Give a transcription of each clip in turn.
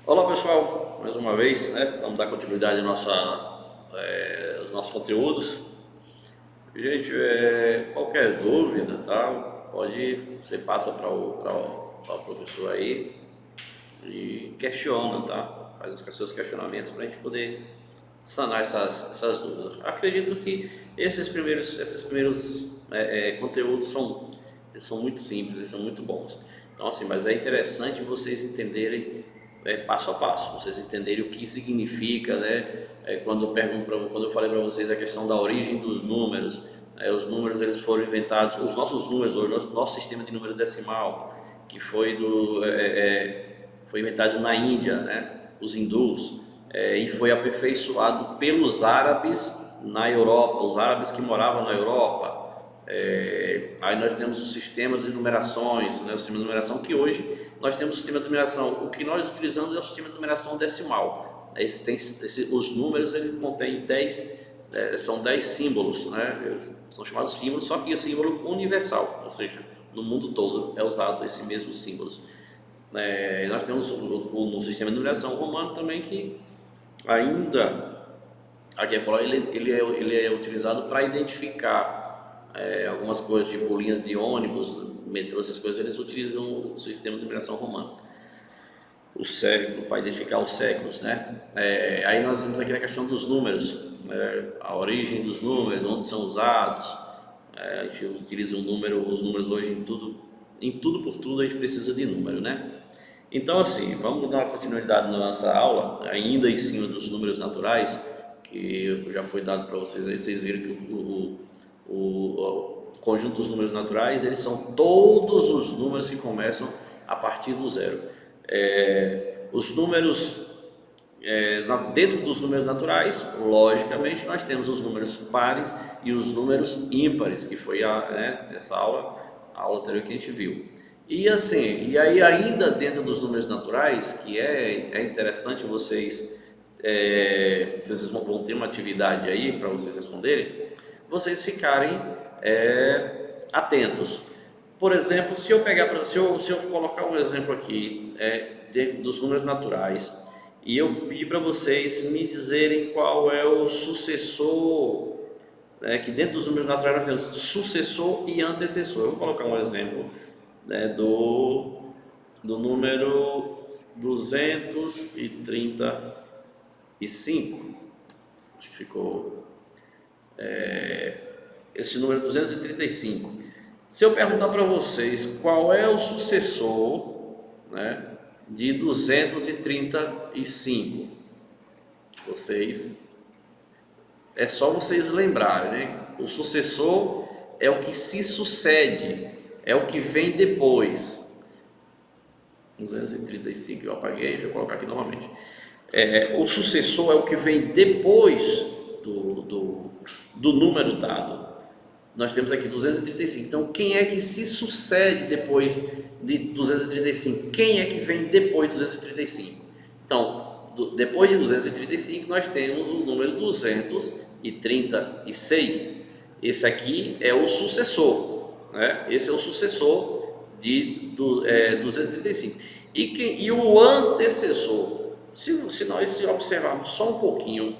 Olá pessoal, mais uma vez, né? Vamos dar continuidade aos nossos conteúdos. Gente, qualquer dúvida, tá? Você passa para o professor aí e questiona, tá? Faz os seus questionamentos para a gente poder sanar essas dúvidas. Acredito que esses primeiros conteúdos são muito simples e são muito bons. Então, assim, mas é interessante vocês entenderem passo a passo, vocês entenderem o que significa, né? Quando eu falei para vocês a questão da origem dos números, os números eles foram inventados, os nossos números hoje, nosso sistema de número decimal, que foi inventado na Índia, né? Os hindus, e foi aperfeiçoado pelos árabes na Europa, os árabes que moravam na Europa. Aí nós temos os sistemas de numerações, né? O sistema de numeração que hoje nós temos o sistema de numeração. O que nós utilizamos é o sistema de numeração decimal. Os números ele contém 10, são 10 símbolos, né? Eles são chamados símbolos, só que o símbolo universal, ou seja, no mundo todo é usado esse mesmo símbolo. Nós temos no sistema de numeração romano também, que ainda aqui ele é utilizado para identificar algumas coisas, tipo linhas de ônibus, metrô, essas coisas. Eles utilizam o sistema de numeração romano, o século, para identificar os séculos, né? Aí nós vemos aqui a questão dos números, a origem dos números, onde são usados. A gente utiliza os números hoje em tudo por tudo a gente precisa de número, né? Então, assim, vamos dar uma continuidade na nossa aula, ainda em cima dos números naturais, que já foi dado para vocês aí. Vocês viram que o conjunto dos números naturais, eles são todos os números que começam a partir do zero. Os números, dentro dos números naturais, logicamente, nós temos os números pares e os números ímpares, que foi essa a aula anterior que a gente viu. E assim, aí ainda dentro dos números naturais, que é interessante vocês vão ter uma atividade aí para vocês responderem, vocês ficarem atentos. Por exemplo, se eu colocar um exemplo aqui dos números naturais e eu pedir para vocês me dizerem qual é o sucessor, que dentro dos números naturais nós temos sucessor e antecessor. Eu vou colocar um exemplo, do número 235. Acho que ficou esse número 235. Se eu perguntar para vocês qual é o sucessor, né, de 235, é só vocês lembrarem, né? O sucessor é o que se sucede, é o que vem depois. 235 eu apaguei, deixa eu colocar aqui novamente. O sucessor é o que vem depois do número dado. Nós temos aqui 235. Então, quem é que se sucede depois de 235? Quem é que vem depois de 235? Então, depois de 235, nós temos o número 236. Esse aqui é o sucessor, né? Esse é o sucessor de 235. E o antecessor? Se nós observarmos só um pouquinho,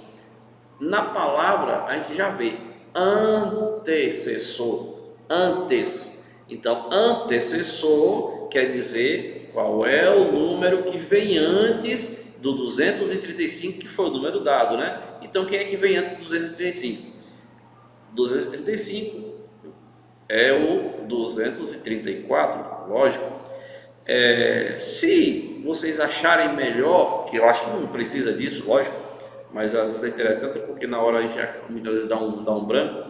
na palavra a gente já vê antecessor, antes. Então, antecessor quer dizer qual é o número que vem antes do 235, que foi o número dado, né? Então, quem é que vem antes do 235? 235 é o 234, lógico. Se vocês acharem melhor, que eu acho que não precisa disso, lógico, mas às vezes é interessante porque na hora a gente muitas vezes dá um branco,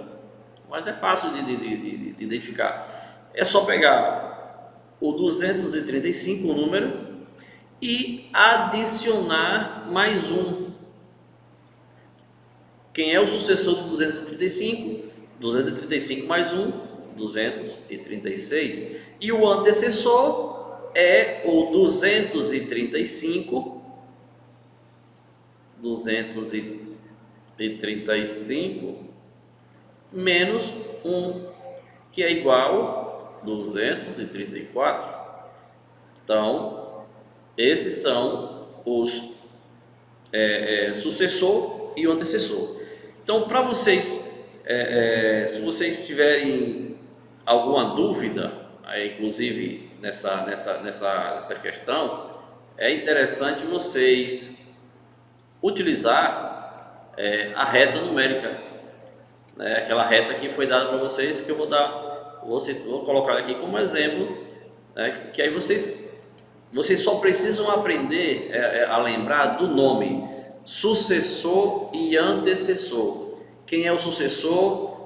mas é fácil de identificar. É só pegar o 235, o número, e adicionar mais um. Quem é o sucessor do 235? 235 mais 1, 236. E o antecessor é o 235 menos 1, que é igual a 234. Então, esses são os sucessor e o antecessor. Então, para vocês, se vocês tiverem alguma dúvida, inclusive nessa questão, é interessante vocês utilizar a reta numérica, né? Aquela reta que foi dada para vocês, que eu vou colocar aqui como exemplo, né? Que aí vocês só precisam aprender a lembrar do nome sucessor e antecessor. Quem é o sucessor?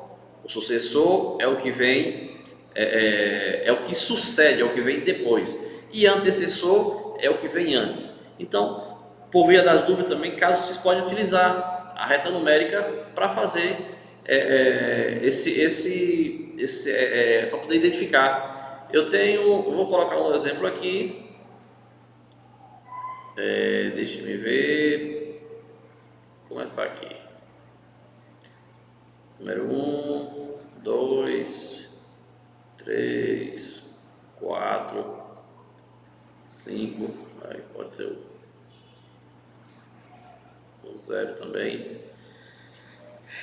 O sucessor é o que vem, é o que sucede, é o que vem depois. E antecessor é o que vem antes. Então, por via das dúvidas também, caso vocês podem utilizar a reta numérica para fazer para poder identificar. Eu vou colocar um exemplo aqui. Deixa eu ver. Vou começar aqui. Número 1, 2, 3, 4, 5. Aí pode ser o 0 também.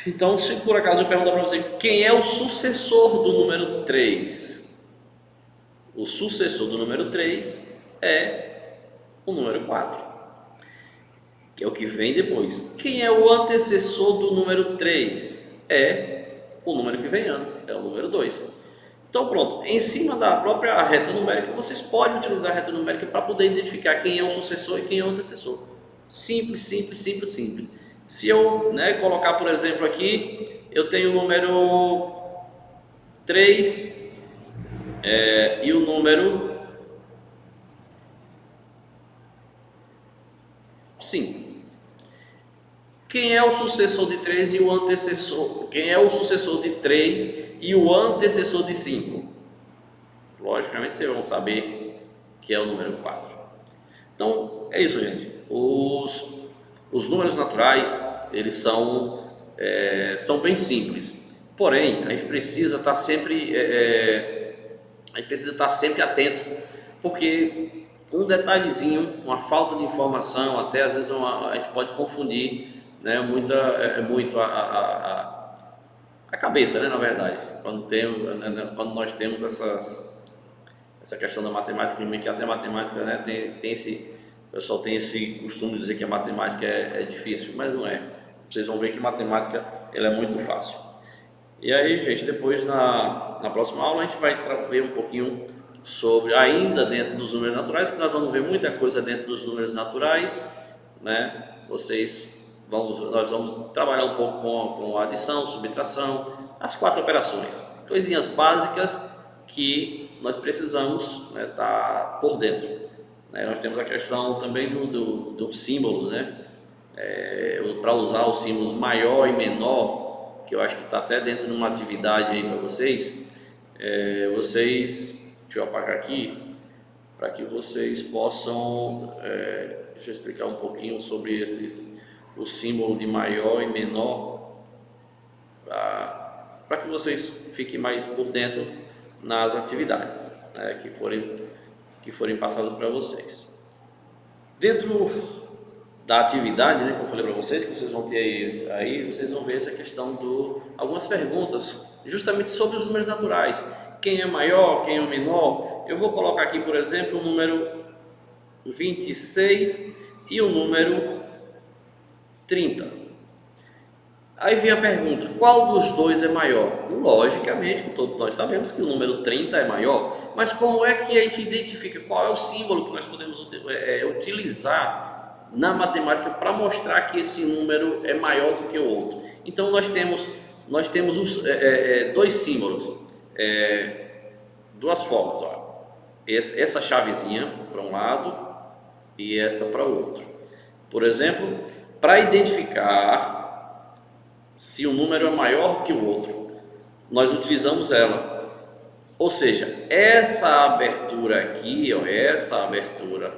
Então, se por acaso eu perguntar para você quem é o sucessor do número 3, o sucessor do número 3 é o número 4, que é o que vem depois. Quem é o antecessor do número 3? É o número que vem antes, é o número 2. Então, pronto, em cima da própria reta numérica, vocês podem utilizar a reta numérica para poder identificar quem é o sucessor e quem é o antecessor. Simples, simples, simples, simples. Se eu colocar, por exemplo, aqui, eu tenho o número 3 e o número 5. Quem é o sucessor de 3 e o antecessor? Quem é o sucessor de 3 e o antecessor de 5? Logicamente, vocês vão saber que é o número 4. Então, é isso, gente. Os números naturais, eles são bem simples. Porém, a gente precisa estar sempre atento, porque um detalhezinho, uma falta de informação, até às vezes a gente pode confundir, muito a cabeça, na verdade, quando nós temos essa questão da matemática, que até a matemática, o pessoal tem esse costume de dizer que a matemática é difícil, mas não é. Vocês vão ver que matemática ela é muito fácil. E aí, gente, depois na próxima aula a gente vai ver um pouquinho sobre, ainda dentro dos números naturais, que nós vamos ver muita coisa dentro dos números naturais, né? Nós vamos trabalhar um pouco com adição, subtração, as 4 operações, coisinhas básicas que nós precisamos estar por dentro. Nós temos a questão também dos símbolos, para usar os símbolos maior e menor, que eu acho que está até dentro de uma atividade aí para vocês. Deixa eu apagar aqui, para que vocês possam, deixa eu explicar um pouquinho sobre o símbolo de maior e menor, para que vocês fiquem mais por dentro nas atividades que forem passadas para vocês. Dentro da atividade, que eu falei para vocês, que vocês vão ter aí, vocês vão ver essa questão algumas perguntas justamente sobre os números naturais. Quem é maior, quem é o menor? Eu vou colocar aqui, por exemplo, o número 26 e o número 30. Aí vem a pergunta, qual dos dois é maior? Logicamente, todos nós sabemos que o número 30 é maior, mas como é que a gente identifica qual é o símbolo que nós podemos utilizar na matemática para mostrar que esse número é maior do que o outro? Então nós temos dois símbolos, duas formas, essa chavezinha para um lado e essa para o outro. Por exemplo, para identificar se um número é maior que o outro, nós utilizamos ela. Ou seja, essa abertura aqui,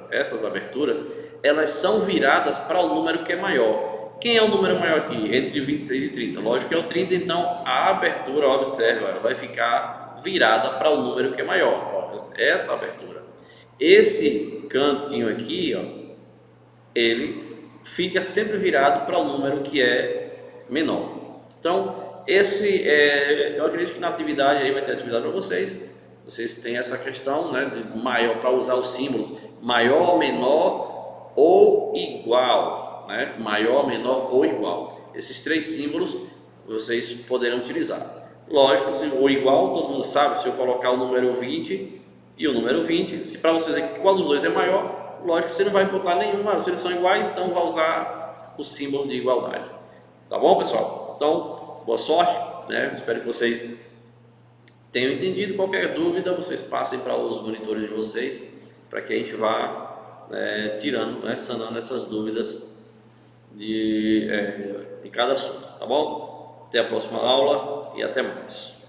essas aberturas, elas são viradas para o número que é maior. Quem é o número maior aqui? Entre 26 e 30. Lógico que é o 30, então a abertura, observa, ela vai ficar virada para o número que é maior. Essa abertura. Esse cantinho aqui, ele fica sempre virado para o número que é menor. Então, eu acredito que na atividade aí vai ter atividade para vocês. Vocês têm essa questão, né, de maior, para usar os símbolos maior, menor ou igual, né? Maior, menor ou igual. Esses três símbolos vocês poderão utilizar. Lógico, se o igual, todo mundo sabe, se eu colocar o número 20 e o número 20, se para vocês dizer qual dos dois é maior, lógico que você não vai botar nenhuma, se eles são iguais, então vai usar o símbolo de igualdade. Tá bom, pessoal? Então, boa sorte, né? Espero que vocês tenham entendido. Qualquer dúvida, vocês passem para os monitores de vocês, para que a gente vá tirando, sanando essas dúvidas de cada assunto, tá bom? Até a próxima aula e até mais.